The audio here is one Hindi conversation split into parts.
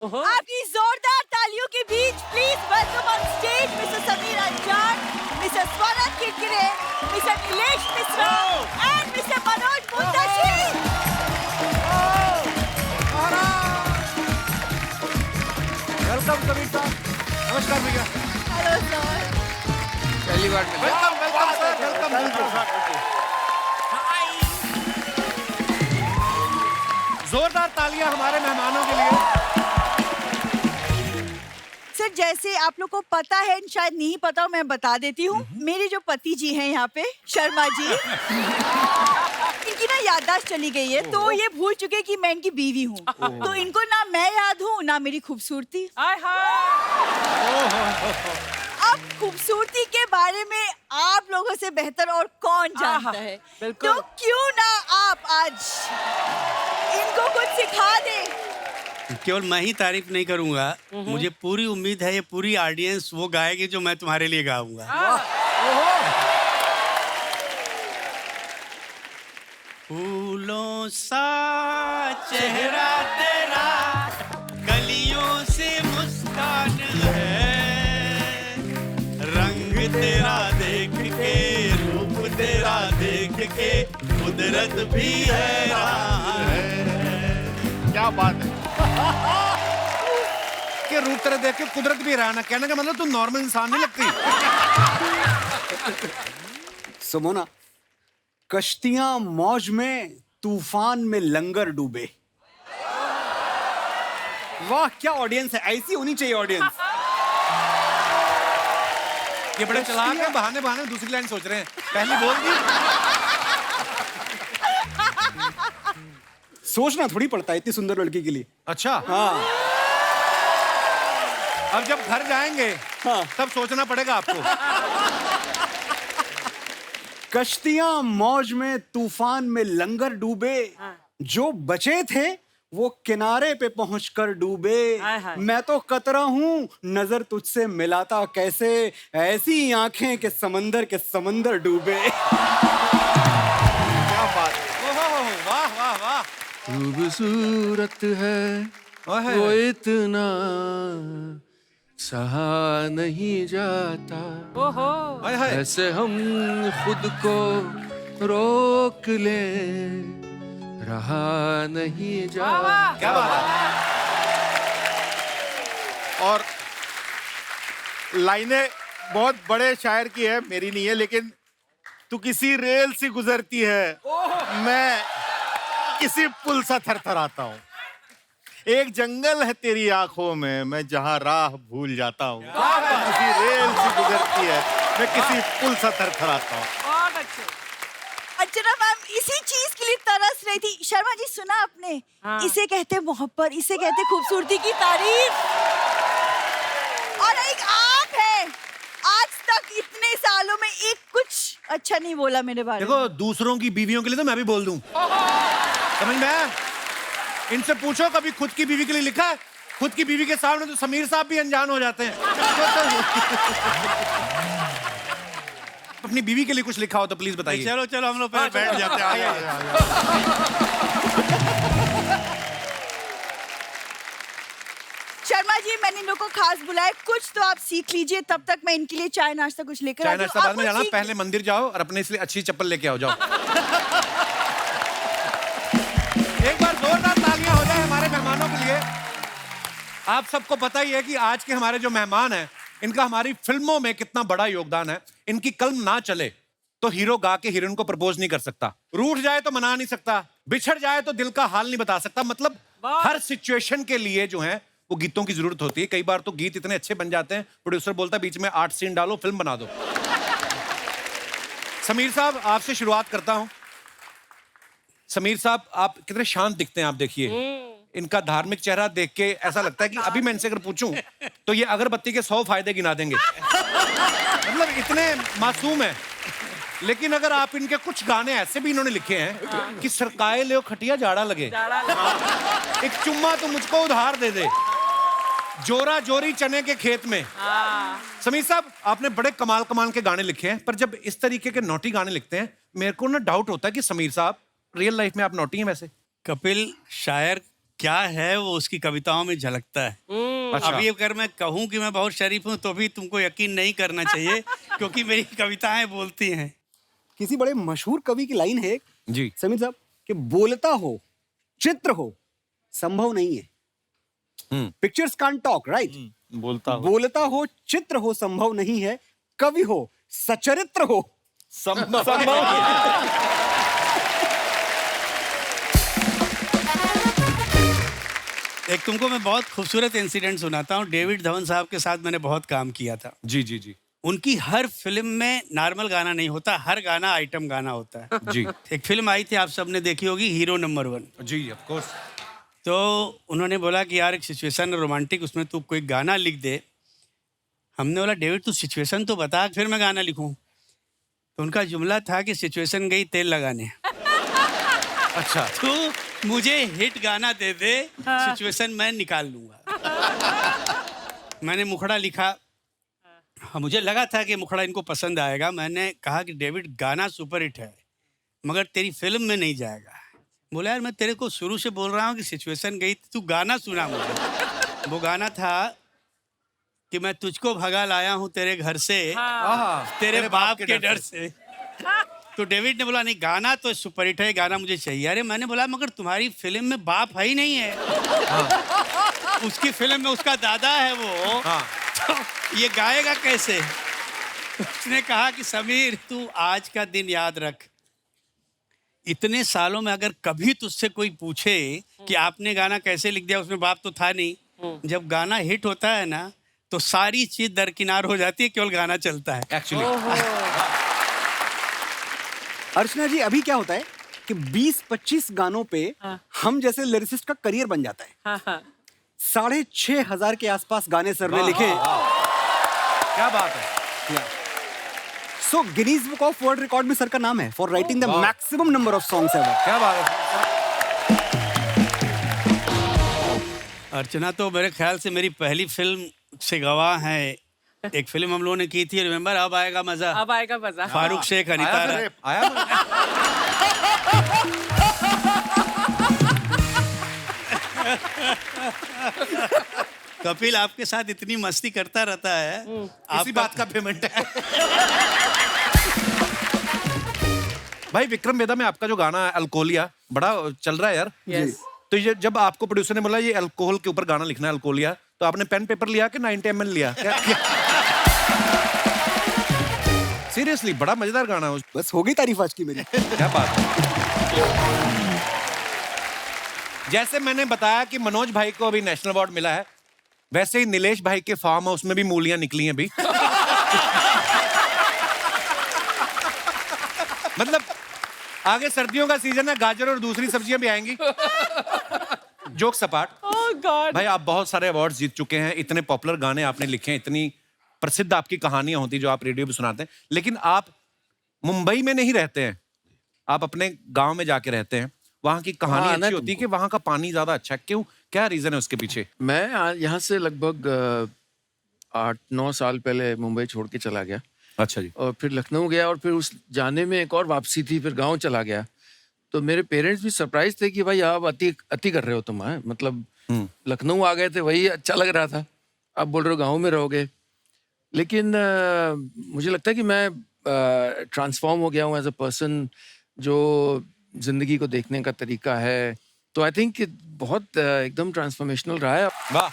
आपकी जोरदार तालियों के बीच please welcome on stage mister Sameer Anjaan, mister स्वरन Kirkire, mister Nilesh Mishra and mister Manoj Muntashir. Welcome Sameer साहब। नमस्कार भैया। Hello sir. पहली बार मिले। Welcome welcome sir. वेलकम। जोरदार तालियां हमारे मेहमानों के लिए। सर जैसे आप लोग को पता है, शायद नहीं पता हो, मैं बता देती हूँ। मेरे जो पति जी हैं यहाँ पे, शर्मा जी, इनकी ना याददाश्त चली गई है, तो ये भूल चुके कि मैं इनकी बीवी हूँ। तो इनको ना मैं याद हूँ ना मेरी खूबसूरती। अब खूबसूरती के बारे में आप लोगों से बेहतर और कौन जानता है, तो क्यों ना आप आज इनको कुछ सिखा दें। केवल मैं ही तारीफ नहीं करूंगा, मुझे पूरी उम्मीद है ये पूरी ऑडियंस वो गाएगी जो मैं तुम्हारे लिए गाऊंगा। फूलों सा चेहरा तेरा, कलियों से मुस्कान है, रंग तेरा देख के, रूप तेरा देख के, कुदरत भी हैरान है। क्या बात है कि रूप तेरे देख के कुदरत भी रहना, कहने का मतलब तू नॉर्मल इंसान नहीं लगती। सुमोना, कश्तियां मौज में, तूफान में लंगर डूबे। वाह क्या ऑडियंस है, ऐसी होनी चाहिए ऑडियंस। ये बड़े चालाक हैं, बहाने बहाने दूसरी लाइन सोच रहे हैं, पहली बोल दी। सोचना थोड़ी पड़ता है इतनी सुंदर लड़की के लिए। अच्छा हाँ अब जब घर जाएंगे हाँ। तब सोचना पड़ेगा आपको। कश्तियां मौज में, तूफान में लंगर डूबे, जो बचे थे वो किनारे पे पहुंचकर डूबे। मैं तो कतरा हूँ, नजर तुझसे मिलाता कैसे, ऐसी आंखें के समंदर डूबे। क्या बात है, वाह वाह वाह। खूबसूरत है ओहे। वो इतना, सहा नहीं जाता, हाय हाय। ऐसे हम खुद को रोक ले, रहा नहीं जाता। क्या बात है। और लाइनें बहुत बड़े शायर की है, मेरी नहीं है, लेकिन तू किसी रेल से गुजरती है, मैं किसी पुल सा थरथराता हूँ, एक जंगल है तेरी आंखों में, मैं जहाँ राह भूल जाता हूँ, किसी रेल से गुजरती है, मैं किसी पुल सा थरथराता हूँ। अर्चना मैम इसी चीज के लिए तरस रही थी। शर्मा जी सुना आपने, इसे कहते मोहब्बत, इसे कहते खूबसूरती की तारीफ। और एक आप है, आज तक इतने सालों में एक कुछ अच्छा नहीं बोला मेरे बारे में। देखो दूसरों की बीवियों के लिए तो मैं भी बोल दूं, समझ में आया? इनसे पूछो कभी खुद की बीवी के लिए लिखा है? खुद की बीवी के सामने तो समीर साहब भी अनजान हो जाते हैं। अपनी बीवी के लिए कुछ लिखा हो तो प्लीज बताइए। चलो चलो हम लोग पहले बैठ जाते हैं। शर्मा जी मैंने इन लोगों को खास बुलाया, कुछ तो आप सीख लीजिए, तब तक मैं इनके लिए चाय नाश्ता कुछ लेकर चाय आती हूँ। नाश्ता बाद आप में कुछ जाना, सीख- पहले मंदिर जाओ और अपने इसलिए अच्छी चप्पल लेके आओ, जाओ। एक बार जोरदार तालियां हो जाए हमारे मेहमानों के लिए। आप सबको पता ही है कि आज के हमारे जो मेहमान हैं, इनका हमारी फिल्मों में कितना बड़ा योगदान है। इनकी कलम ना चले तो हीरो गा के हीरोइन को प्रपोज नहीं कर सकता, रूठ जाए तो मना नहीं सकता, बिछड़ जाए तो दिल का हाल नहीं बता सकता। मतलब हर सिचुएशन के लिए जो है वो गीतों की जरूरत होती है। कई बार तो गीत इतने अच्छे बन जाते हैं, प्रोड्यूसर बोलता है बीच में 8 सीन डालो, फिल्म बना दो। समीर साहब आपसे शुरुआत करता हूं। समीर साहब आप कितने शांत दिखते हैं, आप देखिए इनका धार्मिक चेहरा देख के ऐसा लगता है कि अभी मैं इनसे अगर पूछूं तो ये अगरबत्ती के 100 फायदे गिना देंगे। मतलब इतने मासूम है। लेकिन अगर आप इनके कुछ गाने ऐसे भी इन्होंने लिखे हैं कि सरकाए ले खटिया जाड़ा लगे, एक चुम्मा तो मुझको उधार दे दे, जोरा जोरी चने के खेत में। समीर साहब आपने बड़े कमाल कमाल के गाने लिखे हैं, पर जब इस तरीके के नोटी गाने लिखते हैं मेरे को ना डाउट होता है कि समीर साहब रियल लाइफ में आप नोटी हैं वैसे? कपिल शायर क्या है वो उसकी कविताओं में झलकता है। अच्छा। अभी अगर मैं कहूँ कि मैं बहुत शरीफ हूँ तो भी तुमको यकीन नहीं करना चाहिए क्योंकि मेरी कविताएं बोलती हैं। किसी बड़े मशहूर कवि की लाइन है जी। समीर साहब कि बोलता हो चित्र हो संभव नहीं है। Pictures can't talk, right? बोलता हो चित्र हो संभव नहीं है, कवि हो सचरित्र हो संभव एक तुमको मैं बहुत खूबसूरत इंसिडेंट सुनाता हूँ। डेविड धवन साहब के साथ मैंने बहुत काम किया था। जी जी जी उनकी हर फिल्म में नॉर्मल गाना नहीं होता, हर गाना आइटम गाना होता है। जी एक फिल्म आई थी, आप सबने देखी होगी, हीरो नंबर 1। जी ऑफ कोर्स। तो उन्होंने बोला कि यार एक सिचुएशन रोमांटिक, उसमें तू कोई गाना लिख दे। हमने बोला डेविड तू सिचुएशन तो बता फिर मैं गाना लिखूं। तो उनका जुमला था कि सिचुएशन गई तेल लगाने। अच्छा। तो मुझे हिट गाना दे दे, सिचुएशन मैं निकाल लूंगा। मैंने मुखड़ा लिखा। हाँ, मुझे लगा था कि मुखड़ा इनको पसंद आएगा। मैंने कहा कि डेविड गाना सुपर हिट है मगर तेरी फिल्म में नहीं जाएगा। बोला यार मैं तेरे को शुरू से बोल रहा हूँ कि सिचुएशन गई, तू गाना सुना मुझे। वो गाना था कि मैं तुझको भगा लाया हूँ तेरे घर से, तेरे बाप के डर से। तो डेविड ने बोला नहीं गाना तो सुपर हिट है, गाना मुझे चाहिए। अरे मैंने बोला मगर तुम्हारी फिल्म में बाप है ही नहीं है। उसकी फिल्म में उसका दादा है वो। तो ये गाएगा कैसे? उसने कहा कि समीर तू आज का दिन याद रख, इतने सालों में अगर कभी तुझसे कोई पूछे कि आपने गाना कैसे लिख दिया, उसमें बाप तो था नहीं। जब गाना हिट होता है ना तो सारी चीज दरकिनार हो जाती है, केवल गाना चलता है। एक्चुअली अर्चना जी अभी क्या होता है कि 20-25 गानों पे हम जैसे लिरिसिस्ट का करियर बन जाता है। 6,500 के आसपास गाने सर ने लिखे। क्या बात है। So Guinness book of world record में सर का नाम है for writing the maximum number of songs ever. क्या बात है। अर्चना तो मेरे ख्याल से मेरी पहली फिल्म से गवाह है। एक फिल्म हम लोगों ने की थी, रिमेम्बर, अब आएगा मजा। अब आएगा मजा। फारूक शेख, अनीता राय। कपिल आपके साथ इतनी मस्ती करता रहता है, इसी बात का पेमेंट है। भाई विक्रम वेदा में आपका जो गाना है अल्कोहलिया बड़ा चल रहा है यार। Yes. तो ये जब आपको प्रोड्यूसर ने बोला ये अल्कोहल के ऊपर गाना लिखना है अल्कोहलिया, तो आपने पेन पेपर लिया कि 90 ml लिया? सीरियसली बड़ा मजेदार गाना है। बस हो गई तारीफ आज की मेरी। क्या बात है। जैसे मैंने बताया कि मनोज भाई को अभी नेशनल अवार्ड मिला है, वैसे ही नीलेश भाई के फार्म हाउस में भी मूलियां निकली हैं अभी। मतलब आगे सर्दियों का सीजन है, गाजर और दूसरी सब्जियां भी आएंगी। जोक सपाट। Oh God. भाई आप बहुत सारे अवार्ड्स जीत चुके हैं, इतने पॉपुलर गाने आपने लिखे हैं, इतनी प्रसिद्ध आपकी कहानियां होती जो आप रेडियो पे सुनाते हैं, लेकिन आप मुंबई में नहीं रहते हैं, आप अपने गांव में जाके रहते हैं। वहां की कहानी अच्छी होती है कि वहां का पानी ज्यादा अच्छा है, क्यों, क्या रीजन है उसके पीछे? मैं यहाँ से लगभग 8-9 साल पहले मुंबई छोड़ के चला गया। अच्छा जी। और फिर लखनऊ गया और फिर उस जाने में एक और वापसी थी, फिर गांव चला गया। तो मेरे पेरेंट्स भी सरप्राइज थे कि भाई आप अति कर रहे हो तुम। मतलब लखनऊ आ गए थे, वही अच्छा लग रहा था, आप बोल रहे हो गाँव में रहोगे। लेकिन मुझे लगता है कि मैं ट्रांसफॉर्म हो गया हूँ एज अ पर्सन, जो जिंदगी को देखने का तरीका है। तो आई थिंक बहुत एकदम ट्रांसफॉर्मेशनल रहा है। वाह।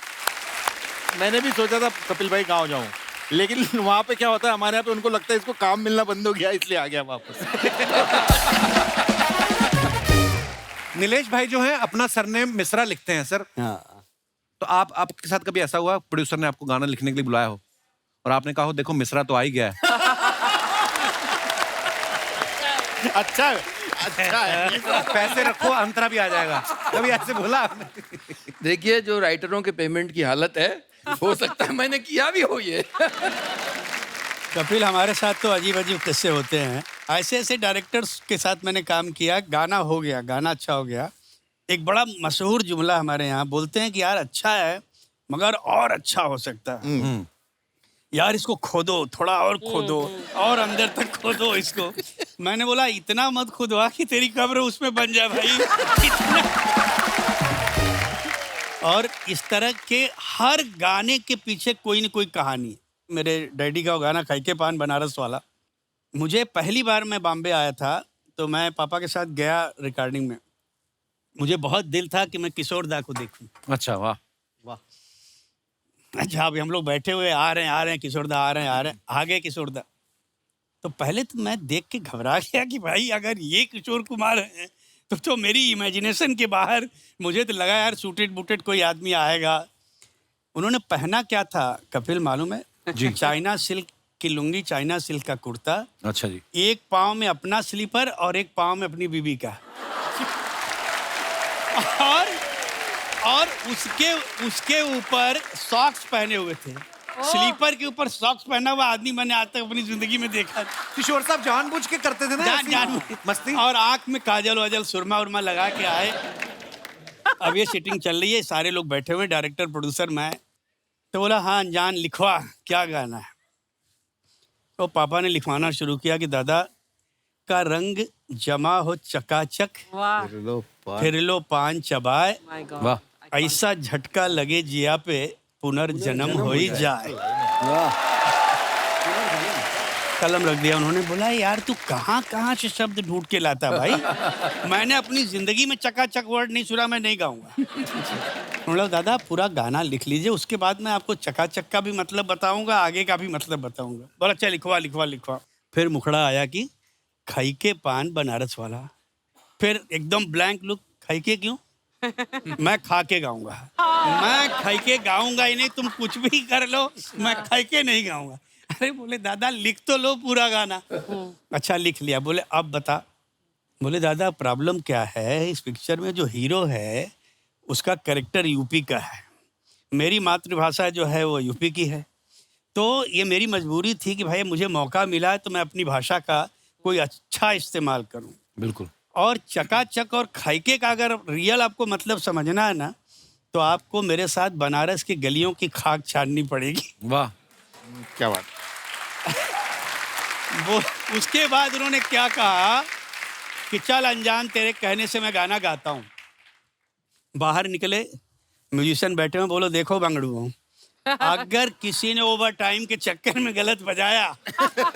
मैंने भी सोचा था कपिल भाई गाँव जाऊं, लेकिन वहां पे क्या होता है हमारे यहाँ पे, उनको लगता है इसको काम मिलना बंद हो गया, इसलिए आ गया वापस। नीलेश भाई जो है अपना सरनेम मिश्रा लिखते हैं सर। हाँ। तो आपके साथ कभी ऐसा हुआ प्रोड्यूसर ने आपको गाना लिखने के लिए बुलाया हो और आपने कहा हो देखो मिश्रा तो आ ही गया है? अच्छा है। पैसे रखो अंतरा भी आ जाएगा, कभी ऐसे बोला आपने? देखिए जो राइटरों के पेमेंट की हालत है, हो सकता है मैंने किया भी हो ये। कपिल हमारे साथ तो अजीब अजीब किस्से होते हैं। ऐसे ऐसे डायरेक्टर्स के साथ मैंने काम किया, गाना हो गया, गाना अच्छा हो गया। एक बड़ा मशहूर जुमला हमारे यहाँ बोलते हैं कि यार अच्छा है मगर और अच्छा हो सकता है। यार इसको खोदो, थोड़ा और खोदो, और अंदर तक खोदो इसको। मैंने बोला इतना मत खोदवा कि तेरी कब्र उसमें बन जाए भाई। और इस तरह के हर गाने के पीछे कोई न कोई कहानी है। मेरे डैडी का वो गाना खाई के पान बनारस वाला, मुझे पहली बार मैं बॉम्बे आया था तो मैं पापा के साथ गया रिकॉर्डिंग में। मुझे बहुत दिल था कि मैं किशोर दा को देखूं। अच्छा, वाह। अच्छा, अभी हम लोग बैठे हुए आ रहे हैं किशोर दा आ रहे हैं आ गए किशोर दा। तो पहले तो मैं देख के घबरा गया कि भाई अगर ये किशोर कुमार हैं तो मेरी इमेजिनेशन के बाहर। मुझे तो लगा यार सूटेड बूटेड कोई आदमी आएगा। उन्होंने पहना क्या था कपिल मालूम है? जी। चाइना सिल्क की लुंगी, चाइना सिल्क का कुर्ता, अच्छा जी। एक पाँव में अपना स्लीपर और एक पाँव में अपनी बीबी का। और उसके ऊपर सॉक्स पहने हुए थे। स्लीपर के ऊपर सॉक्स पहना हुआ आदमी मैंने आज तक अपनी जिंदगी में देखा। किशोर साहब जानबूझ के करते थे ना जान मस्ती। और आंख में काजल वाजल सुरमा उरमा लगा के आए। अब ये सीटिंग चल रही है, सारे लोग बैठे हुए, डायरेक्टर प्रोड्यूसर मैं। तो बोला हाँ अनजान लिखवा क्या गाना है। तो पापा ने लिखवाना शुरू किया कि दादा का रंग जमा हो चकाचक, फिर लो पान चबाए, वाह। ऐसा झटका लगे जिया पे पुनर्जन्म हो ही जाए। कलम रख दिया उन्होंने। बोला यार तू कहाँ से शब्द ढूंढ के लाता भाई, मैंने अपनी जिंदगी में चकाचक वर्ड नहीं सुना, मैं नहीं गाऊंगा। बोला दादा पूरा गाना लिख लीजिए, उसके बाद मैं आपको चकाचक का भी मतलब बताऊंगा, आगे का भी मतलब बताऊंगा। बोला अच्छा लिखवा। फिर मुखड़ा आया कि खाई के पान बनारस वाला। फिर एकदम ब्लैंक लुक, खाई के क्यों? मैं खा के गाऊंगा, मैं खाई के गाऊंगा ही नहीं, तुम कुछ भी कर लो मैं खाई के नहीं गाऊंगा। अरे बोले दादा लिख तो लो पूरा गाना। अच्छा लिख लिया। बोले अब बता। बोले दादा प्रॉब्लम क्या है, इस पिक्चर में जो हीरो है उसका कैरेक्टर यूपी का है, मेरी मातृभाषा जो है वो यूपी की है, तो ये मेरी मजबूरी थी कि भाई मुझे मौका मिला है तो मैं अपनी भाषा का कोई अच्छा इस्तेमाल करूं। बिल्कुल। और चकाचक और खाइके का अगर रियल आपको मतलब समझना है ना तो आपको मेरे साथ बनारस की गलियों की खाक छाननी पड़ेगी। वाह, क्या बात। वो उसके बाद उन्होंने क्या कहा कि चल अनजान तेरे कहने से मैं गाना गाता हूँ। बाहर निकले, म्यूजिशियन बैठे हुए, बोलो देखो बंगड़ू अगर किसी ने ओवर टाइम के चक्कर में गलत बजाया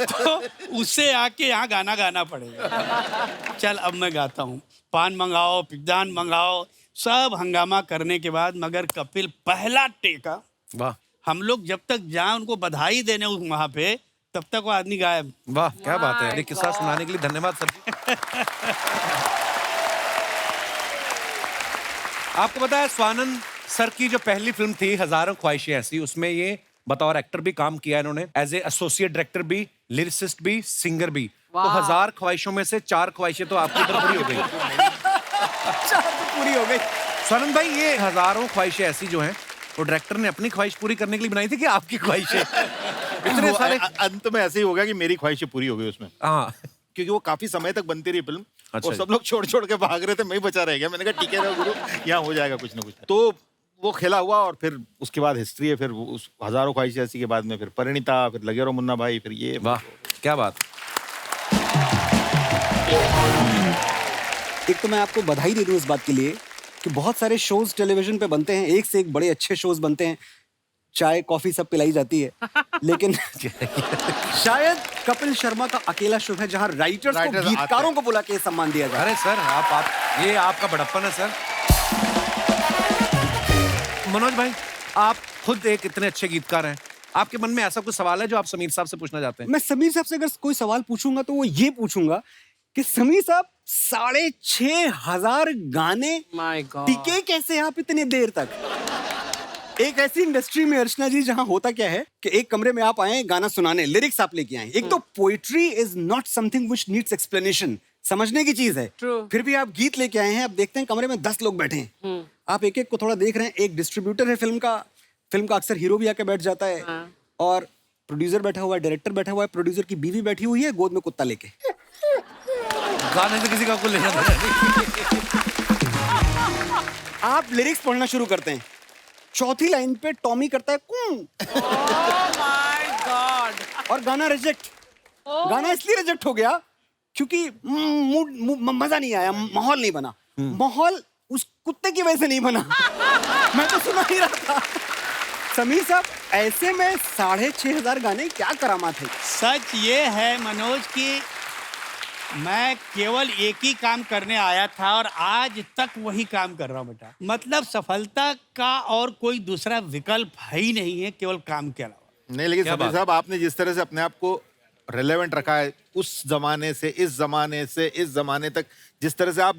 तो उससे आके यहाँ गाना गाना पड़ेगा। चल अब मैं गाता हूँ। पान मंगाओ, पिज्जान मंगाओ, सब हंगामा करने के बाद मगर कपिल पहला टेका। वाह, हम लोग जब तक जाए उनको बधाई देने वहाँ पे, तब तक वो आदमी गायब। वाह, क्या बात है। ये किस्सा सुनाने के लिए धन्यवाद सर जी। आपको पता है स्वानंद सर की जो पहली फिल्म थी हजारों ख्वाहिशें ऐसी, उसमें ये बतौर एक्टर भी काम किया इन्होंने, एज ए एसोसिएट डायरेक्टर भी, लिरिसिस्ट भी, सिंगर भी। तो 1000 ख्वाहिशों में से 4 ख्वाहिशें तो आपकी ऊपर पूरी हो गई। 4 तो पूरी हो गई। स्वानंद भाई ये हजारों ख्वाहिशें ऐसी जो हैं वो डायरेक्टर ने अपनी ख्वाहिश पूरी करने के लिए बनाई थी कि आपकी ख्वाहिशें? इतने सारे अंत में ऐसे ही होगा कि मेरी ख्वाहिशें पूरी हो गई उसमें। हाँ, क्योंकि वो काफी समय तक बनती रही फिल्म। अच्छा और सब लोग छोड़ के भाग रहे थे, मैं ही बचा रह गया। मैंने कहा ठीक है गुरु, यहाँ हो जाएगा कुछ ना कुछ। तो वो खेला हुआ और फिर उसके बाद हिस्ट्री है। फिर उस हजारों ख्वाहिशें ऐसी के बाद में फिर परिणीता, फिर लगे रहो मुन्ना भाई, फिर ये। वाह, क्या बात। एक तो मैं आपको बधाई दे दूं इस बात के लिए कि बहुत सारे शोज टेलीविजन पे बनते हैं, एक से एक बड़े अच्छे शोज बनते हैं, चाय कॉफी सब पिलाई जाती है, लेकिन शायद कपिल शर्मा का अकेला शो है जहां राइटर्स को, Writers गीतकारों आते को बुला के सम्मान दिया जाए। अरे सर आप ये आपका बड़प्पन है सर। मनोज भाई, आप खुद एक इतने अच्छे गीतकार हैं, आपके मन में ऐसा कुछ सवाल है जो आप समीर साहब से पूछना चाहते हैं? मैं समीर साहब से अगर कोई सवाल पूछूंगा तो वो ये पूछूंगा कि समीर साहब 6500 गाने टिके कैसे आप इतने देर तक? एक ऐसी इंडस्ट्री में अर्चना जी जहां होता क्या है कि एक कमरे में आप आए गाना सुनाने, लिरिक्स आप लेके आए। एक तो poetry is not something which needs explanation, समझने की चीज है। फिर भी आप गीत लेके आए हैं, आप देखते हैं कमरे में 10 लोग बैठे हैं, आप एक एक को थोड़ा देख रहे हैं। एक डिस्ट्रीब्यूटर है फिल्म का अक्सर हीरो भी आके बैठ जाता है, और प्रोड्यूसर बैठा हुआ है, डायरेक्टर बैठा हुआ है, प्रोड्यूसर की बीवी बैठी हुई है गोद में कुत्ता लेके। गाने से किसी का कुछ लेना देना नहीं। आप लिरिक्स पढ़ना शुरू करते हैं, चौथी लाइन पे टॉमी करता है कूं। और गाना रिजेक्ट। गाना इसलिए रिजेक्ट हो गया क्योंकि मूड मजा नहीं आया, माहौल नहीं बना। माहौल उस कुत्ते की वजह से नहीं बना। मैं तो सुना ही रहा था। समीर साहब, ऐसे में 6,500 गाने क्या करामात है? सच ये है मनोज कि मैं केवल एक ही काम करने आया था और आज तक वही काम कर रहा हूँ बेटा। मतलब सफलता का और कोई दूसरा विकल्प है ही नहीं है, केवल काम के अलावा। नहीं, लेकिन क्या समीर बात? साहब, आपने जिस तरह से अपने आप को रेलेवेंट रखा है, उस जमाने से इस जमाने से इस जमाने तक, जिस तरह से आप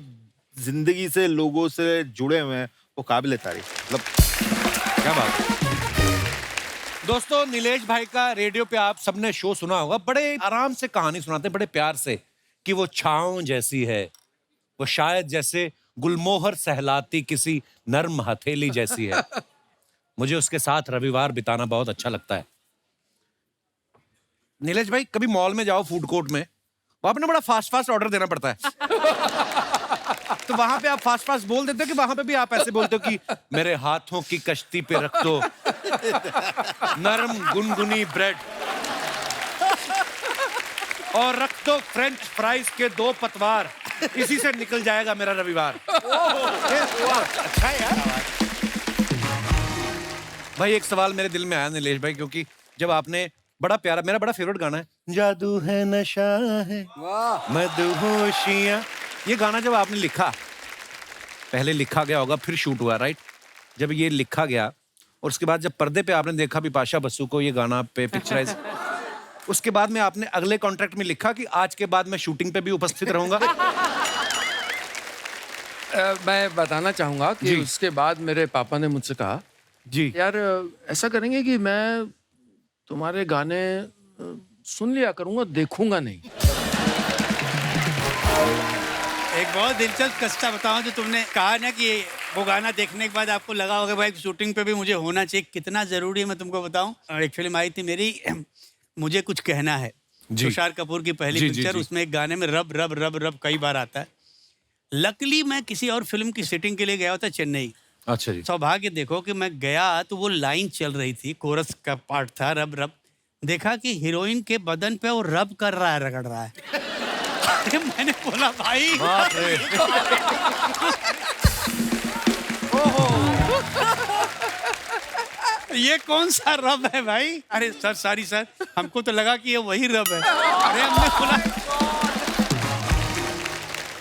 जिंदगी से लोगों से जुड़े हुए हैं, वो काबिल तारीफ। मतलब क्या बात है। दोस्तों, नीलेश भाई का रेडियो पे आप सबने शो सुना होगा। बड़े आराम से कहानी सुनाते, बड़े प्यार से, कि वो छाँव जैसी है, वो शायद जैसे गुलमोहर सहलाती किसी नर्म हथेली जैसी है। मुझे उसके साथ रविवार बिताना बहुत अच्छा लगता है। नीलेश भाई, कभी मॉल में जाओ, फूड कोर्ट में, वहां पे ना बड़ा फास्ट ऑर्डर देना पड़ता है। तो वहां पे आप फास्ट बोल देते हो कि वहां पे भी आप ऐसे बोलते हो कि मेरे हाथों की कश्ती पे रख दो नरम गुनगुनी ब्रेड और रख दो फ्रेंच फ्राइज के 2 पतवार, इसी से निकल जाएगा मेरा रविवार। अच्छा है यार। भाई, एक सवाल मेरे दिल में आया नीलेश भाई, क्योंकि जब आपने बड़ा प्यारा, मेरा बड़ा फेवरेट गाना है, जादू है नशा है मदहोशियां, ये गाना जब आपने लिखा, पहले लिखा गया होगा फिर शूट हुआ, राइट? जब ये लिखा गया और उसके बाद जब पर्दे पे आपने देखा बिपाशा बसु को ये गाना पे पिक्चराइज, उसके बाद में आपने अगले कॉन्ट्रैक्ट में लिखा कि आज के बाद मैं शूटिंग पे भी उपस्थित रहूंगा। मैं बताना चाहूंगा कि जी। उसके बाद मेरे पापा ने मुझसे कहा, जी। यार ऐसा करेंगे कि मैं तुम्हारे गाने सुन लिया करूंगा, देखूंगा नहीं। एक बहुत दिलचस्प किस्सा बताऊं, जो तुमने कहा ना कि वो गाना देखने के बाद आपको लगा होगा भाई शूटिंग पे भी मुझे होना चाहिए, कितना जरूरी है मैं तुमको बताऊं। और एक फिल्म आई थी मेरी, मुझे कुछ कहना है, जी। तुषार कपूर की पहली जी, जी, पिक्चर, जी। उसमें एक गाने में रब रब रब रब कई बार आता है। लकली मैं किसी और फिल्म की शूटिंग के लिए गया होता चेन्नई। अच्छा जी। सौभाग्य देखो कि मैं गया तो वो लाइन चल रही थी, कोरस का पार्ट था, रब रब। देखा कि हीरोइन के बदन पे वो रब कर रहा है, रगड़ रहा है। अरे मैंने बोला भाई, ये कौन सा रब है भाई? अरे सर सॉरी सर, हमको तो लगा कि ये वही रब है। अरे हमने बोला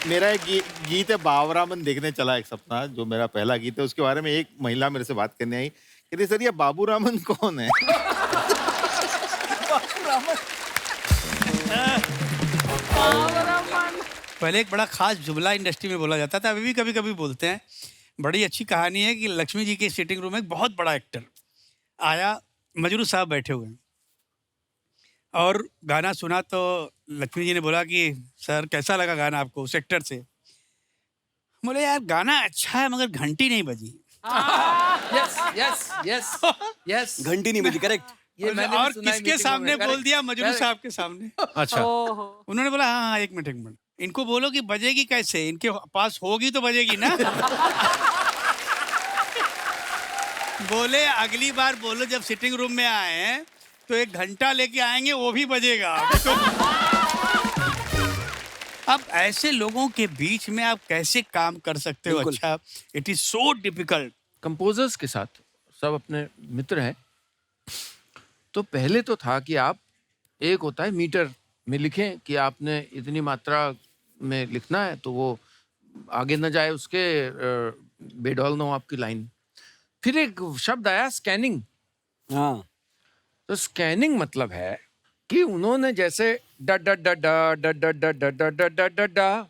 मेरा एक गीत है, बाबूरामन देखने चला एक सपना, जो मेरा पहला गीत है। उसके बारे में एक महिला मेरे से बात करने आई, कहती सर ये बाबूरामन कौन है? पहले एक बड़ा खास जुमला इंडस्ट्री में बोला जाता था, अभी भी कभी कभी बोलते हैं। बड़ी अच्छी कहानी है कि लक्ष्मी जी के सिटिंग रूम में एक बहुत बड़ा एक्टर आया, मजरू साहब बैठे हुए हैं और गाना सुना, तो लक्ष्मी जी ने बोला कि सर कैसा लगा गाना आपको, उस एक्टर से। बोले यार गाना अच्छा है मगर घंटी नहीं बजी। यस यस यस यस, घंटी नहीं बजी, करेक्ट। ये मैंने भी और सुना है किसके मीटिंगों सामने में, बोल दिया? मजरू correct। साहब के सामने। अच्छा। उन्होंने बोला हाँ हाँ एक मिनट, इनको बोलो कि बजेगी कैसे, इनके पास होगी तो बजेगी ना। बोले अगली बार बोलो जब सिटिंग रूम में आए हैं तो 1 घंटा लेके आएंगे, वो भी बजेगा। अब ऐसे लोगों के बीच में आप कैसे काम कर सकते हो? बिल्कुल। अच्छा, it is so difficult. Composers के साथ सब अपने मित्र हैं, तो पहले तो था कि आप, एक होता है मीटर में लिखें कि आपने इतनी मात्रा में लिखना है, तो वो आगे न जाए, उसके बेडौल न हो आपकी लाइन। फिर एक शब्द आया स्कैनिंग। हाँ, तो स्कैनिंग मतलब है कि उन्होंने जैसे डा डा डा डा डा डा डा डा डा डा डा डा डा,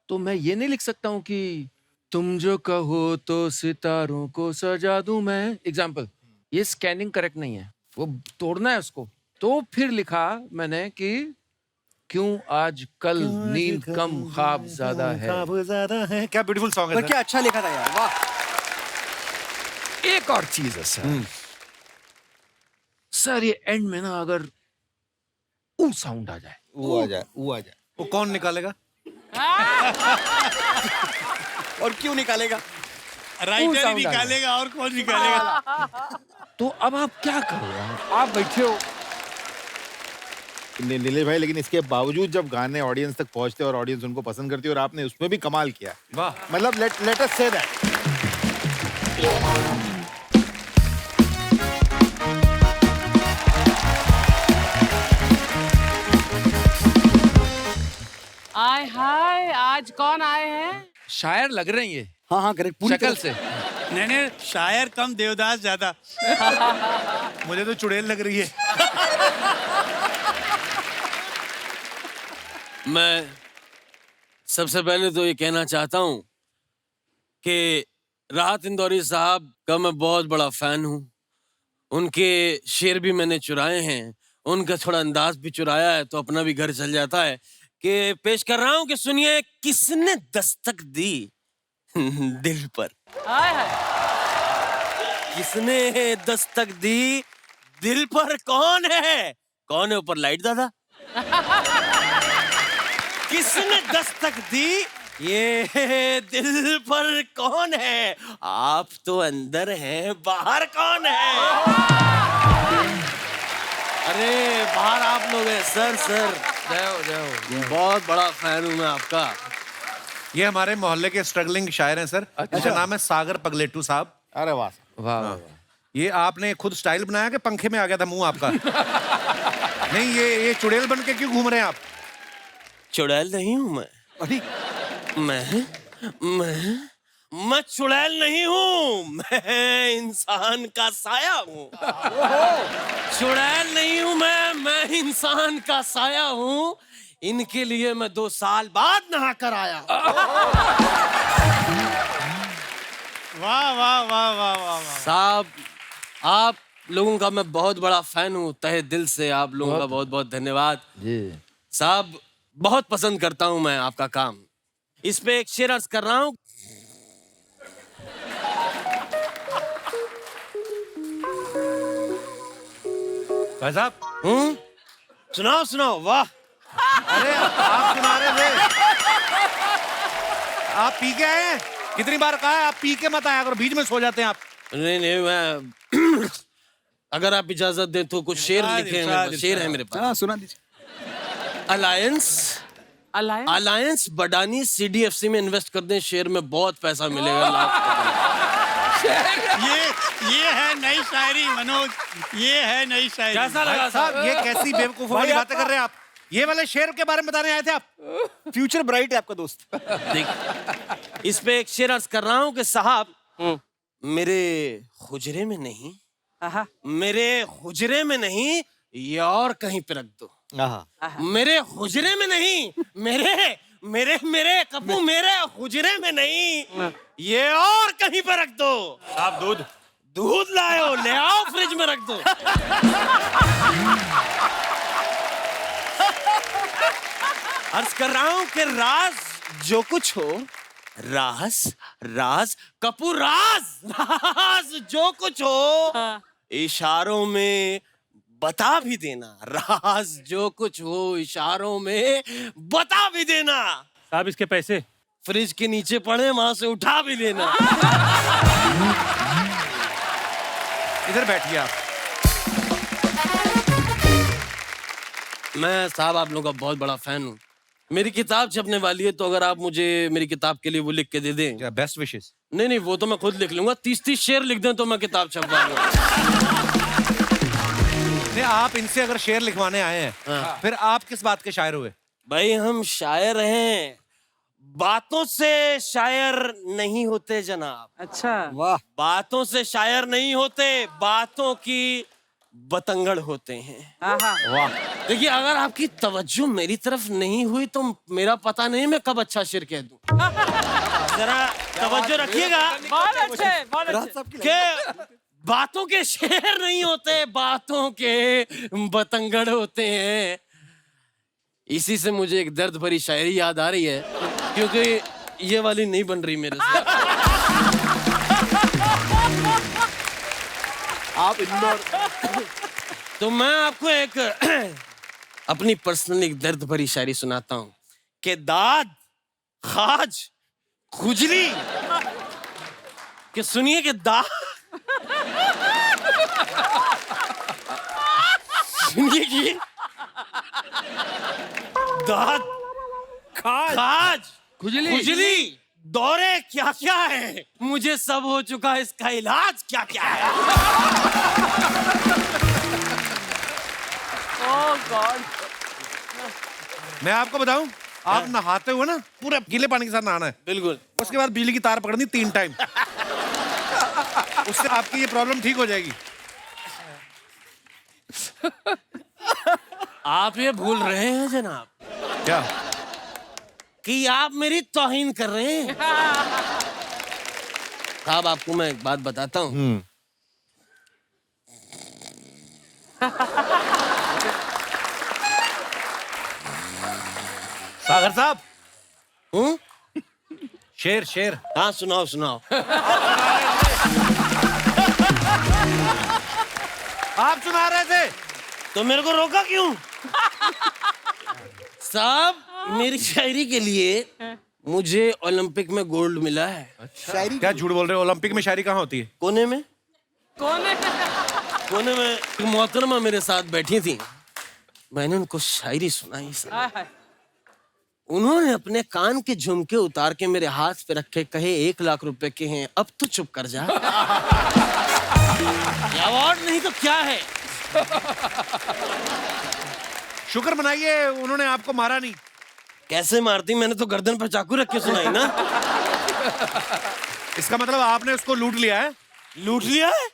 तो मैं ये नहीं लिख सकता हूँ कि तुम जो कहो तो सितारों को सजा दूं मैं, एग्जाम्पल। ये स्कैनिंग करेक्ट नहीं है, वो तोड़ना है उसको। तो फिर लिखा मैंने कि क्यों आज कल नींद कम ख्वाब ज्यादा है। क्या ब्यूटीफुल सॉन्ग है पर सर। क्या अच्छा लिखा था यार, वाह। एक और चीज है सर, सर ये एंड में ना अगर ऊ साउंड आ जाए, वो आ जाए, वो आ जाए। वो कौन निकालेगा? और क्यों निकालेगा? राइटर sound ही आ निकालेगा, और कौन निकालेगा? तो अब आप क्या करो यार? आप बैठे हो, नीलेश भाई, लेकिन इसके बावजूद जब गाने ऑडियंस तक पहुंचते और ऑडियंस उनको पसंद करती है, और आपने उसमें भी कमाल किया। वाह। मतलब लेट अस से दैट। आय हाय, आज कौन आए हैं? शायर लग रहे हैं ये हाँ हाँ करेक्ट, पूरी शक्ल तरह से। नहीं, शायर कम, देवदास ज्यादा। मुझे तो चुड़ैल लग रही है। मैं सबसे पहले तो ये कहना चाहता हूँ कि राहत इंदौरी साहब का मैं बहुत बड़ा फैन हूँ। उनके शेर भी मैंने चुराए हैं, उनका थोड़ा अंदाज भी चुराया है, तो अपना भी घर चल जाता है। कि पेश कर रहा हूँ कि सुनिए, किसने दस्तक दी दिल पर, आय हाय, किसने दस्तक दी दिल पर, कौन है? कौन है ऊपर लाइट दादा? किसने दस्तक दी ये दिल पर, कौन है? आप तो अंदर हैं, बाहर कौन है? अरे बाहर आप लोग हैं। सर बहुत बड़ा फैन हूं मैं आपका। ये हमारे मोहल्ले के स्ट्रगलिंग शायर हैं सर। इनका नाम है सागर पगलेटू साहब। अरे वाह। वाह। ये आपने खुद स्टाइल बनाया कि पंखे में आ गया था मुंह आपका? नहीं, ये चुड़ैल बन के क्यों घूम रहे हैं आप? चुड़ैल नहीं हूं मैं। अभी मैं चुड़ैल नहीं हूँ, मैं इंसान का साया हूँ। चुड़ैल नहीं हूँ मैं इंसान का साया हूँ। इनके लिए मैं 2 साल बाद नहा कर आया। वाह वाह वाह वाह वाह वाह। साहब, आप लोगों का मैं बहुत बड़ा फैन हूँ, तहे दिल से आप लोगों का बहुत बहुत धन्यवाद। साहब, बहुत पसंद करता हूँ मैं आपका काम। इस पे एक शेर अर्ज कर रहा हूँ। भाई साहब, सुनाओ। वाह, अरे आप सुना रहे थे। आप पी के आए हैं? कितनी बार कहा है आप पी के मत आया करो, बीच में सो जाते हैं आप। नहीं मैं अगर आप इजाजत दें तो कुछ शेर लिखे हैं, शेर है मेरे पास। हाँ सुना दीजिए। अलायंस बडानी CDFC में इन्वेस्ट कर दें, शेयर में बहुत पैसा मिलेगा। ये है नई शायरी मनोज, ये है नई शायरी। कैसा लगा भाई साहब, ये कैसी बेवकूफों वाली बातें कर रहे हैं आप? ये वाले शेर के बारे में बताने आए थे आप? फ्यूचर ब्राइट है आपका दोस्त। देख, इस पे एक शेर अर्ज कर रहा हूँ कि साहब, मेरे हुजरे में नहीं, मेरे हुजरे में नहीं, ये और कहीं पे रख दो। मेरे हुजरे में नहीं, मेरे कप्पू, मेरे हुजरे में नहीं, ये और कहीं पे रख दो। आप दूध लाओ, ले आओ, फ्रिज में रख दो। अर्ज कर रहा हूं कि राज जो कुछ हो, राज कपूर, राज जो कुछ हो, इशारों में बता भी देना। राज जो कुछ हो, इशारों में बता भी देना। साहब, इसके पैसे फ्रिज के नीचे पड़े, वहां से उठा भी लेना। इधर बैठिए आप। मैं साहब आप लोगों का बहुत बड़ा फैन हूँ। मेरी किताब छपने वाली है, तो अगर आप मुझे मेरी किताब के लिए वो लिख के दे दें। Best wishes. नहीं, वो तो मैं खुद लिख लूंगा। 30 शेर लिख दें तो मैं किताब छपवा लूंगा। नहीं, आप इनसे अगर शेर लिखवाने आए हैं, फिर आप किस बात के शायर हुए? भाई, हम शायर हैं, बातों से शायर नहीं होते जनाब। अच्छा, वाह। बातों से शायर नहीं होते, बातों की बतंगड़ होते हैं। वाह। देखिए, अगर आपकी तवज्जो मेरी तरफ नहीं हुई तो मेरा पता नहीं मैं कब अच्छा शेर कह दूं। जरा तवज्जो रखिएगा बहुत अच्छे। कि बातों के शेर नहीं होते, बातों के बतंगड़ होते हैं। इसी से मुझे एक दर्द भरी शायरी याद आ रही है, क्योंकि ये वाली नहीं बन रही मेरे से। आप इंदौर, तो मैं आपको एक अपनी पर्सनल एक दर्द भरी शायरी सुनाता हूँ कि दाद, खाज, खुजली, कि सुनिए कि सुनिए कि दांत, खाज, खुजली खुजली, दौरे, क्या क्या है? मुझे सब हो चुका है, इसका इलाज क्या क्या है? Oh God. मैं आपको बताऊं, आप नहाते हुए ना पूरे गीले पानी के साथ नहाना है, बिल्कुल। उसके बाद बिजली की तार पकड़नी 3 टाइम। उससे आपकी ये प्रॉब्लम ठीक हो जाएगी। आप ये भूल रहे हैं जनाब क्या? कि आप मेरी तौहीन कर रहे हैं। साहब आपको मैं एक बात बताता हूँ। सागर साहब, हूँ? शेर शेर। हाँ सुनाओ सुनाओ। आप सुना रहे थे तो मेरे को रोका क्यों? साहब मेरी शायरी के लिए मुझे ओलंपिक में गोल्ड मिला है। शायरी क्या झूठ बोल रहे हो? ओलंपिक में शायरी कहाँ होती है? कोने में, कौन है? कोने में एक मोहतरमा मेरे साथ बैठी थी। मैंने उनको शायरी सुनाई साहब। हाय हाय। उन्होंने अपने कान के झुमके उतार के मेरे हाथ पे रखे, कहे 1 लाख रुपए के हैं, अब तो चुप कर जा। ये अवार्ड नहीं तो क्या है? शुक्र मनाइए उन्होंने आपको मारा नहीं। कैसे मारती? मैंने तो गर्दन पर चाकू रख के सुनाई ना। इसका मतलब आपने उसको लूट लिया है। लूट लिया है?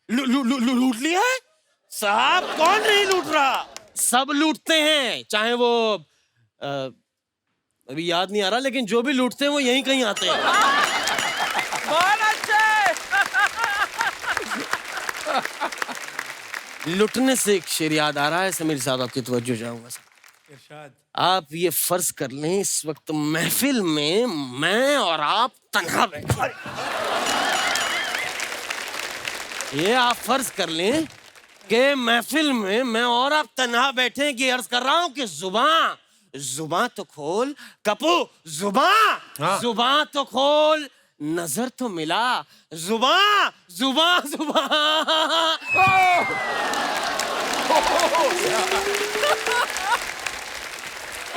लूट लिया है? साहब कौन नहीं लूट रहा? सब लूटते हैं, चाहे वो अभी याद नहीं आ रहा, लेकिन जो भी लूटते हैं वो यहीं कहीं आते हैं। बहुत अच्छे। लुटने से एक शेर याद आ रहा है समीर साहब, आपकी तवज्जो चाहूंगा साहब। आप ये फर्ज कर लें इस वक्त महफिल में मैं और आप तन्हा बैठे। ये आप फर्ज कर लें कि महफिल में मैं और आप तन्हा बैठे, कि अर्ज कर रहा हूं कि जुबान तो खोल कपू, हाँ। जुबान तो खोल, नजर तो मिला, जुबान।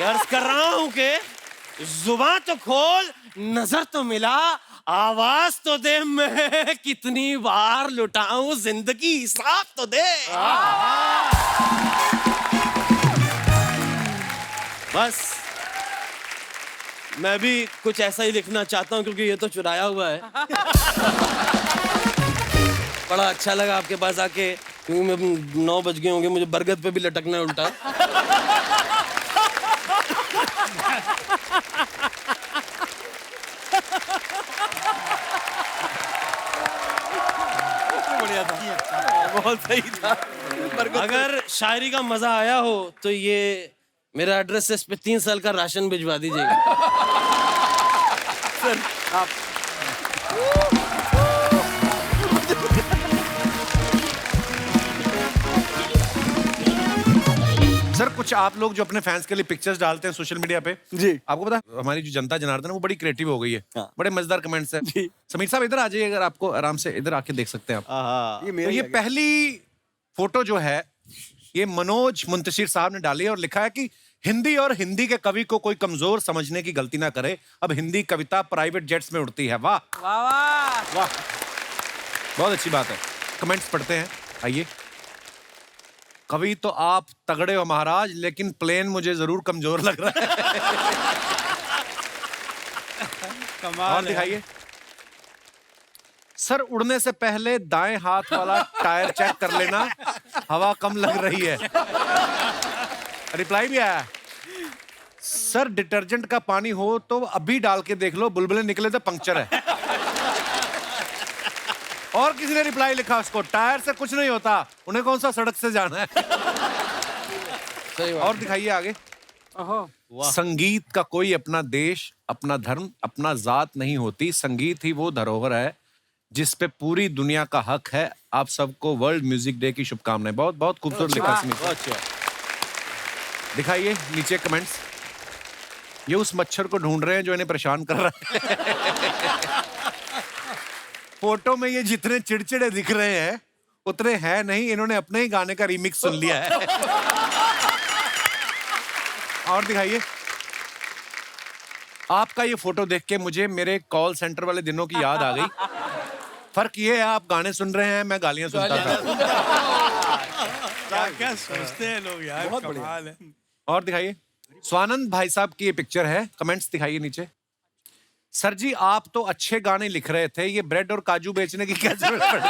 अर्ज कर रहा हूं कि जुबान तो खोल, नजर तो मिला, आवाज तो दे, मैं कितनी बार लुटाऊं जिंदगी, हिसाब तो दे। बस मैं भी कुछ ऐसा ही लिखना चाहता हूं, क्योंकि ये तो चुराया हुआ है। बड़ा अच्छा लगा आपके पास आके, क्योंकि मैं 9 बज गए होंगे, मुझे बरगद पे भी लटकना है उल्टा। बढ़िया था, बहुत सही था। अगर शायरी का मजा आया हो तो ये मेरा एड्रेस है, इस पे 3 साल का राशन भिजवा दीजिएगा। सर आप सर कुछ आप लोग जो अपने फैंस के लिए पिक्चर्स डालते हैं सोशल मीडिया पे, जी। आपको पता है हमारी जो जनता जनार्दन है वो बड़ी क्रिएटिव हो गई है। हाँ। बड़े मजेदार कमेंट्स है। समीर साहब इधर आ जाइए, अगर आपको आराम से इधर आके देख सकते हैं आप। हाँ। तो ये पहली फोटो जो है ये मनोज मुंतशिर साहब ने डाली है और लिखा है कि हिंदी और हिंदी के कवि को कोई कमजोर समझने की गलती ना करे, अब हिंदी कविता प्राइवेट जेट्स में उड़ती है। वाह वाह वाह। वाह, बहुत अच्छी बात है। कमेंट्स पढ़ते हैं, आइए। कवि तो आप तगड़े हो महाराज, लेकिन प्लेन मुझे जरूर कमजोर लग रहा है। कमाल और दिखाइए। सर उड़ने से पहले दाएं हाथ वाला टायर चेक कर लेना, हवा कम लग रही है। रिप्लाई भी आया। सर डिटर्जेंट का पानी हो तो अभी डाल के देख लो, बुलबुले निकले तो पंक्चर है। और किसी ने रिप्लाई लिखा उसको, टायर से कुछ नहीं होता, उन्हें कौन सा सड़क से जाना है। सही बात। और दिखाइए आगे। संगीत का कोई अपना देश, अपना धर्म, अपना जात नहीं होती, संगीत ही वो धरोहर है जिस पे पूरी दुनिया का हक है। आप सबको वर्ल्ड म्यूजिक डे की शुभकामनाएं। बहुत बहुत खूबसूरत लिखा समीर। दिखाइए नीचे कमेंट्स। ये उस मच्छर को ढूंढ रहे हैं जो इन्हें परेशान कर रहा है। फोटो में ये जितने चिड़चिड़े दिख रहे हैं उतने हैं नहीं, इन्होंने अपने ही गाने का रीमिक्स सुन लिया है। और दिखाइए। आपका ये फोटो देख के मुझे मेरे कॉल सेंटर वाले दिनों की याद आ गई। फर्क ये है आप गाने सुन रहे हैं, मैं गालियां सुनता था। क्या क्या सोचते हैं लोग यार, कमाल है। और दिखाइए। स्वानंद भाई साहब की ये पिक्चर है, कमेंट्स दिखाइए नीचे। सर जी आप तो अच्छे गाने लिख रहे थे, ये ब्रेड और काजू बेचने की क्या जरूरत पड़ गई?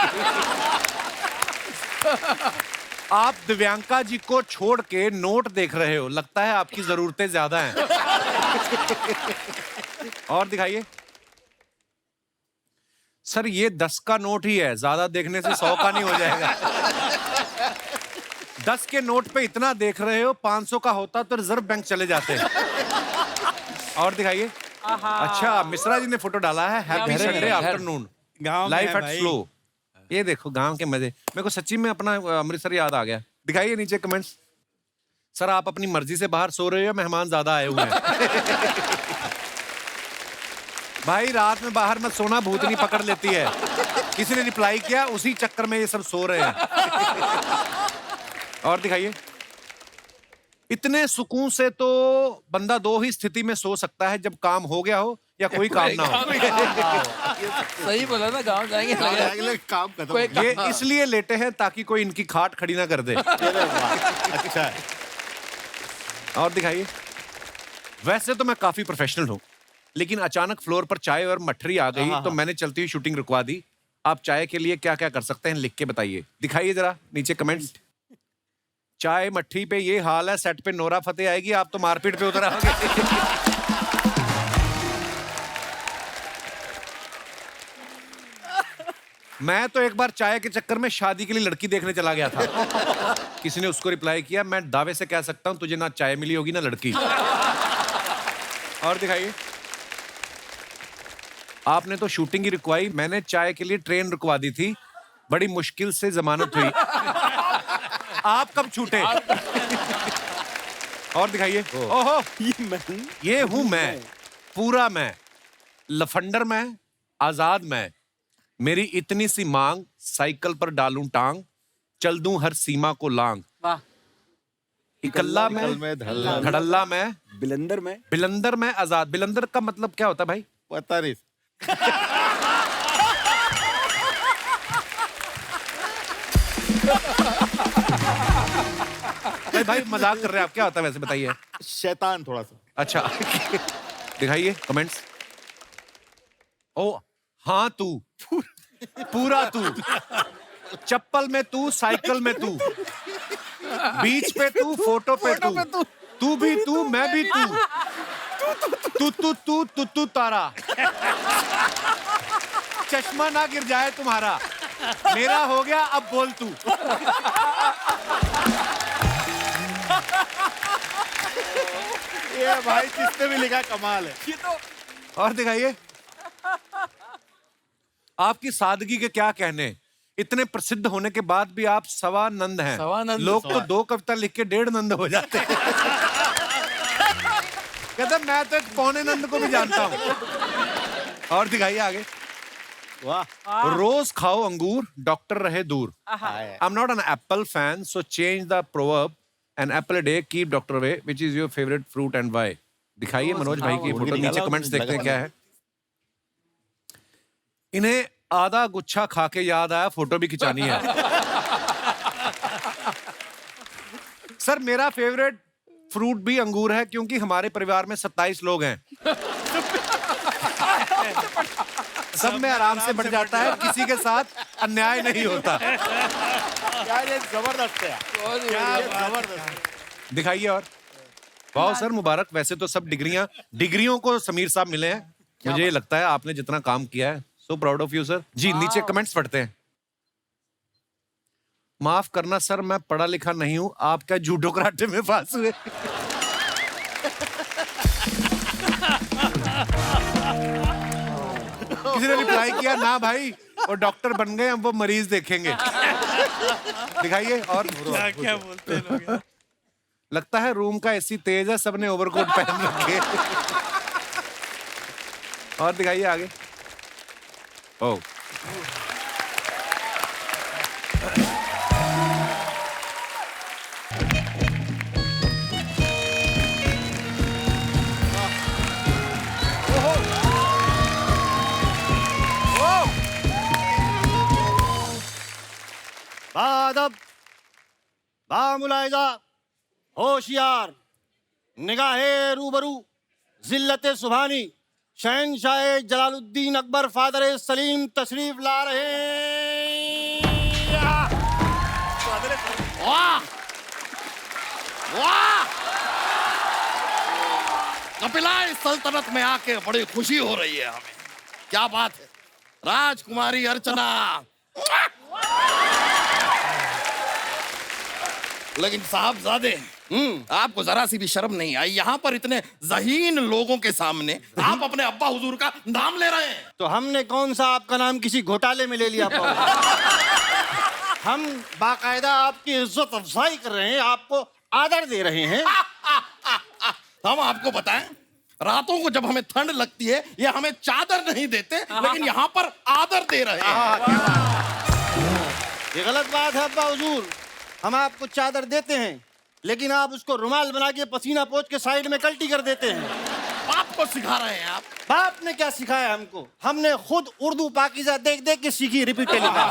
आप दिव्यांका जी को छोड़ के नोट देख रहे हो, लगता है आपकी जरूरतें ज्यादा हैं। और दिखाइए। सर ये 10 का नोट ही है, ज्यादा देखने से 100 का नहीं हो जाएगा। 10 के नोट पे इतना देख रहे हो, 500 का होता तो रिजर्व बैंक चले जाते। और दिखाइए। अच्छा मिश्रा जी ने फोटो डाला है, हैप्पी संडे आफ्टरनून, गाँव में लाइफ है एट भाई। स्लो। ये देखो गांव के मजे, मेरे को सच्ची में अपना अमृतसर याद आ गया। दिखाइए नीचे कमेंट्स। सर आप अपनी मर्जी से बाहर सो रहे हो, मेहमान ज्यादा आए हुए हैं। भाई रात में बाहर मत सोना, भूतनी पकड़ लेती है। किसी ने रिप्लाई किया, उसी चक्कर में ये सब सो रहे हैं। और दिखाइए। इतने सुकून से तो बंदा 2 ही स्थिति में सो सकता है, जब काम हो गया हो या कोई काम ना हो। सही बोला ना, गांव जाएंगे अगले काम खत्म। ये इसलिए लेटे हैं ताकि कोई इनकी खाट खड़ी ना कर दे। अच्छा है। और दिखाइए। वैसे तो मैं काफी प्रोफेशनल हूँ, लेकिन अचानक फ्लोर पर चाय और मठरी आ गई तो मैंने चलती हुई शूटिंग रुकवा दी। आप चाय के लिए क्या क्या कर सकते हैं लिख के बताइए। दिखाइए जरा नीचे कमेंट्स। चाय मट्ठी पे ये हाल है, सेट पे नोरा फतेह आएगी, आप तो मारपीट पे उतर आओगे। मैं तो एक बार चाय के चक्कर में शादी के लिए लड़की देखने चला गया था। किसी ने उसको रिप्लाई किया, मैं दावे से कह सकता हूं तुझे ना चाय मिली होगी ना लड़की। और दिखाइए। आपने तो शूटिंग ही रुकवाई, मैंने चाय के लिए ट्रेन रुकवा दी थी, बड़ी मुश्किल से जमानत हुई। आप कब छूटे? और दिखाइए। ओहो ये हूं मैं, पूरा मैं, लफंडर मैं, आजाद मैं, मेरी इतनी सी मांग, साइकिल पर डालूं टांग, चल दूं हर सीमा को लांग। वाह। इकल्ला मैं, धड़ल्ला मैं, बिलंदर में बिलंदर मैं, आजाद। बिलंदर का मतलब क्या होता है भाई? पता नहीं। भाई मजाक कर रहे हैं आप, क्या होता है वैसे बताइए। शैतान थोड़ा सा। अच्छा। दिखाइए कमेंट्स। ओ हाँ तू, पूरा तू, चप्पल में तू, साइकिल में तू, बीच पे तू, फोटो पे तू, तू भी तू, मैं भी तू, तू तू तू तू तू तारा, चश्मा ना गिर जाए तुम्हारा, मेरा हो गया अब बोल तू। ये भाई किसने भी लिखा, कमाल है। और दिखाइए। आपकी सादगी के क्या कहने, इतने प्रसिद्ध होने के बाद भी आप सवानंद हैं। सवानंद। लोग तो 2 कविता लिख के 1.5 नंद हो जाते हैं। कहते मैं तो एक पौने नंद को भी जानता हूं। और दिखाइए आगे। वाह। रोज खाओ अंगूर, डॉक्टर रहे दूर। I am not an apple fan, so change the proverb, an apple a day keep doctor away, which is your favourite fruit and why. दिखाइए मनोज भाई की फोटो, नीचे कमेंट्स देखते हैं क्या है। इन्हें आधा गुच्छा खा के याद आया फोटो भी खिंचानी है। सर मेरा फेवरेट फ्रूट भी अंगूर है, क्योंकि हमारे परिवार में 27 लोग हैं। सब में आराम से बढ़ जाता है, किसी के साथ अन्याय नहीं होता। यार ये जबरदस्त है, क्या जबरदस्त। दिखाइए। और वाह सर मुबारक। वैसे तो सब डिग्रियों को समीर साहब मिले हैं। मुझे ये लगता है आपने जितना काम किया है, so proud of you sir. जी नीचे कमेंट्स पढ़ते हैं। माफ करना सर, मैं पढ़ा लिखा नहीं हूं, आप क्या जूडो कराटे में पास हुए? किसी ने रिप्लाई किया, ना भाई वो डॉक्टर बन गए, हम वो मरीज देखेंगे। दिखाइए। और क्या क्या बोलते हैं लोग यार। लगता है रूम का एसी तेज है, सबने ओवरकोट पहन रखे। और दिखाइए आगे। ओ बामुलाइजा, होशियार, निगाहे रूबरू, जिल्लत सुभानी, शहनशाह जलालुद्दीन अकबर फादर सलीम तशरीफ ला रहे हैं। वाह वाह, कपिला इस सल्तनत में आके बड़ी खुशी हो रही है हमें। क्या बात है, राजकुमारी अर्चना। लेकिन साहबजादे, आपको जरा सी भी शर्म नहीं आई? यहाँ पर इतने ज़हीन लोगों के सामने आप अपने अब्बा हुजूर का नाम ले रहे हैं। तो हमने कौन सा आपका नाम किसी घोटाले में ले लिया? हम बाकायदा आपकी इज्जत अफजाई कर रहे हैं, आपको आदर दे रहे हैं। हम आपको बताएं, रातों को जब हमें ठंड लगती है ये हमें चादर नहीं देते, लेकिन यहाँ पर आदर दे रहे हैं। ये गलत बात है अब्बा हुजूर, हम आपको चादर देते हैं लेकिन आप उसको रुमाल बना के पसीना पोंछ के साइड में कल्टी कर देते हैं। बाप को सिखा रहे हैं आप? बाप ने क्या सिखाया हमको, हमने खुद उर्दू पाकीज़ा देख देख के सीखी रिपीट टेलीग्राम।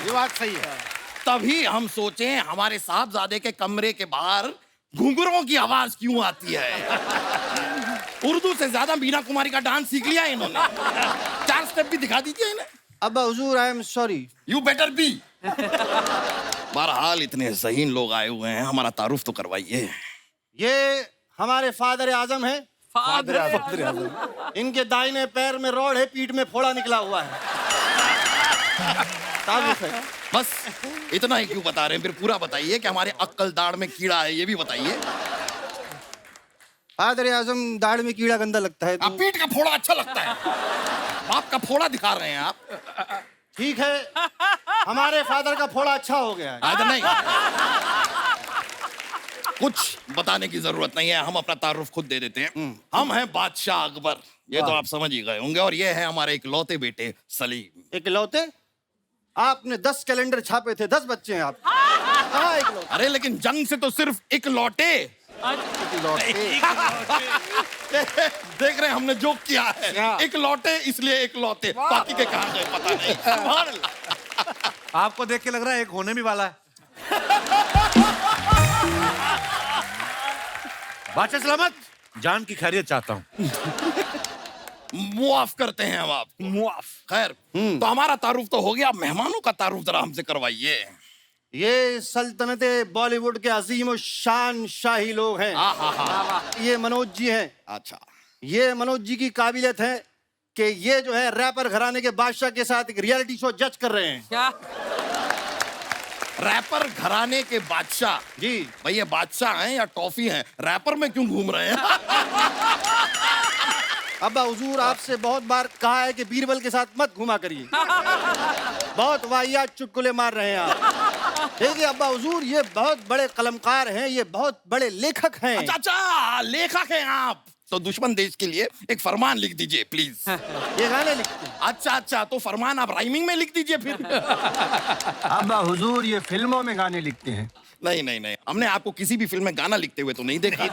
ये बात सही है। तभी हम सोचे हमारे साहबजादे के कमरे के बाहर घुंघरों की आवाज क्यों आती है। उर्दू से ज्यादा मीना कुमारी का डांस सीख लिया है इन्होंने। 4 स्टेप भी दिखा दीजिए इन्हें। अब्बा हुजूर I am sorry. You better be. बहरहाल इतने ज़हीन लोग आए हुए हैं, हमारा तारुफ तो करवाइए। ये हमारे फादर आजम है। फादर आजम। इनके दाहिने पैर में रॉड है, पीठ में फोड़ा निकला हुआ है। तारुफ है। बस इतना ही क्यों बता रहे हैं, फिर पूरा बताइए कि हमारे अक्कल दाढ़ में कीड़ा है, ये भी बताइए। फादर आजम दाढ़ में कीड़ा गंदा लगता है। आप पीठ का फोड़ा अच्छा लगता है। बाप का फोड़ा दिखा रहे हैं आप। ठीक है, हमारे फादर का फोड़ा अच्छा हो गया है। आदर नहीं, कुछ बताने की जरूरत नहीं है, हम अपना तारुफ खुद दे देते हैं। हम हैं बादशाह अकबर, ये तो आप समझ ही गए होंगे, और ये है हमारे इकलौते बेटे सलीम। इकलौते? आपने 10 कैलेंडर छापे थे, 10 बच्चे हैं आप। कहाँ इकलौते? अरे लेकिन जंग से तो सिर्फ इकलौटे। देख रहे हैं हमने जोक किया है, इकलौटे इसलिए इकलौते, बाकी के कहाँ गए पता नहीं। सुभान अल्लाह। आपको देख के लग रहा है एक होने भी वाला है। बादशाह सलामत, जान की खैरियत चाहता हूँ। मुआफ करते हैं हम आप। मुआफ। खैर, तो हमारा तारुफ तो हो गया, मेहमानों का तारुफ जरा हमसे करवाइए। ये सल्तनत बॉलीवुड के अजीम और शान शाही लोग हैं। ये मनोज जी हैं। अच्छा, ये मनोज जी की काबिलियत है कि ये जो है रैपर घराने के बादशाह के साथ एक रियलिटी शो जज कर रहे हैं। क्या? रैपर घराने के बादशाह? जी भाई ये बादशाह हैं या टॉफी हैं? रैपर में क्यों घूम रहे हैं? अब्बा हुजूर, आपसे बहुत बार कहा है कि बीरबल के साथ मत घुमा करिए। बहुत वाहियात चुटकुले मार रहे हैं आप। देखिए अब्बा हुजूर, ये बहुत बड़े कलमकार हैं, ये बहुत बड़े लेखक हैं। अच्छा अच्छा, लेखक हैं आप। तो दुश्मन देश के लिए एक फरमान लिख दीजिए प्लीज। ये गाने लिखते हैं। अच्छा अच्छा, तो फरमान आप राइमिंग में लिख दीजिए फिर। अब्बा हुजूर, ये फिल्मों में गाने लिखते हैं। नहीं नहीं नहीं, हमने आपको किसी भी फिल्म में गाना लिखते हुए तो नहीं देखा।